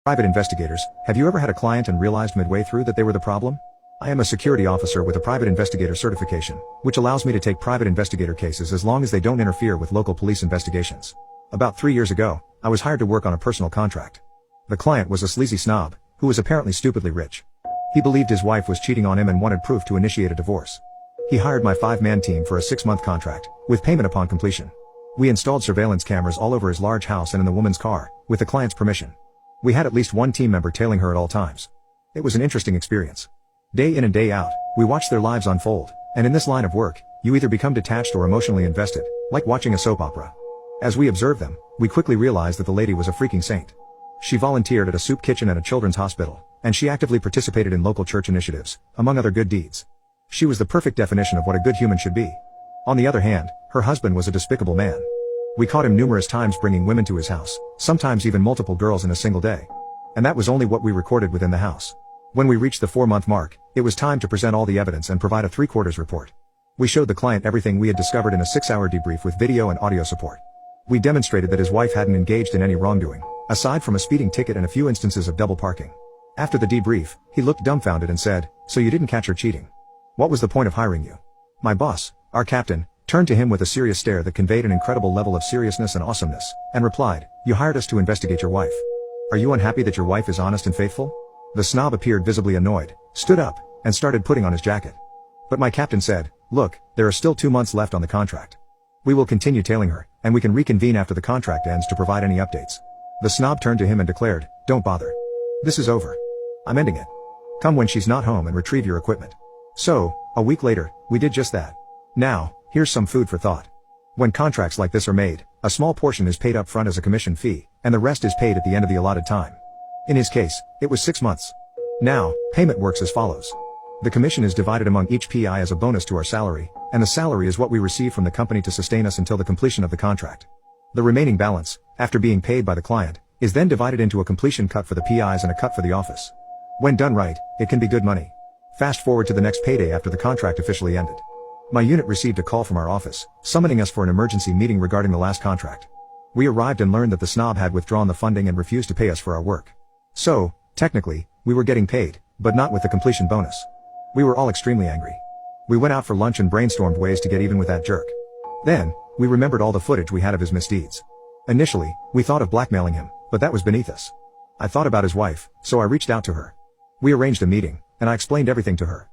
Private investigators, have you ever had a client and realized midway through that they were the problem? I am a security officer with a private investigator certification, which allows me to take private investigator cases as long as they don't interfere with local police investigations. About 3 years ago, I was hired to work on a personal contract. The client was a sleazy snob, who was apparently stupidly rich. He believed his wife was cheating on him and wanted proof to initiate a divorce. He hired my 5-man team for a 6-month contract, with payment upon completion. We installed surveillance cameras all over his large house and in the woman's car, with the client's permission. We had at least one team member tailing her at all times. It was an interesting experience. Day in and day out, we watched their lives unfold, and in this line of work, you either become detached or emotionally invested, like watching a soap opera. As we observed them, we quickly realized that the lady was a freaking saint. She volunteered at a soup kitchen and a children's hospital, and she actively participated in local church initiatives, among other good deeds. She was the perfect definition of what a good human should be. On the other hand, her husband was a despicable man. We caught him numerous times bringing women to his house, sometimes even multiple girls in a single day. And that was only what we recorded within the house. When we reached the 4-month mark, it was time to present all the evidence and provide a 3/4 report. We showed the client everything we had discovered in a 6-hour debrief with video and audio support. We demonstrated that his wife hadn't engaged in any wrongdoing, aside from a speeding ticket and a few instances of double parking. After the debrief, he looked dumbfounded and said, "So you didn't catch her cheating? What was the point of hiring you?" My boss, our captain, turned to him with a serious stare that conveyed an incredible level of seriousness and awesomeness, and replied, "You hired us to investigate your wife. Are you unhappy that your wife is honest and faithful?" The snob appeared visibly annoyed, stood up, and started putting on his jacket. But my captain said, "Look, there are still 2 months left on the contract. We will continue tailing her, and we can reconvene after the contract ends to provide any updates." The snob turned to him and declared, "Don't bother. This is over. I'm ending it. Come when she's not home and retrieve your equipment." So, a week later, we did just that. Now, here's some food for thought. When contracts like this are made, a small portion is paid up front as a commission fee, and the rest is paid at the end of the allotted time. In his case, it was 6 months. Now, payment works as follows. The commission is divided among each PI as a bonus to our salary, and the salary is what we receive from the company to sustain us until the completion of the contract. The remaining balance, after being paid by the client, is then divided into a completion cut for the PIs and a cut for the office. When done right, it can be good money. Fast forward to the next payday after the contract officially ended. My unit received a call from our office, summoning us for an emergency meeting regarding the last contract. We arrived and learned that the snob had withdrawn the funding and refused to pay us for our work. So, technically, we were getting paid, but not with the completion bonus. We were all extremely angry. We went out for lunch and brainstormed ways to get even with that jerk. Then, we remembered all the footage we had of his misdeeds. Initially, we thought of blackmailing him, but that was beneath us. I thought about his wife, so I reached out to her. We arranged a meeting, and I explained everything to her.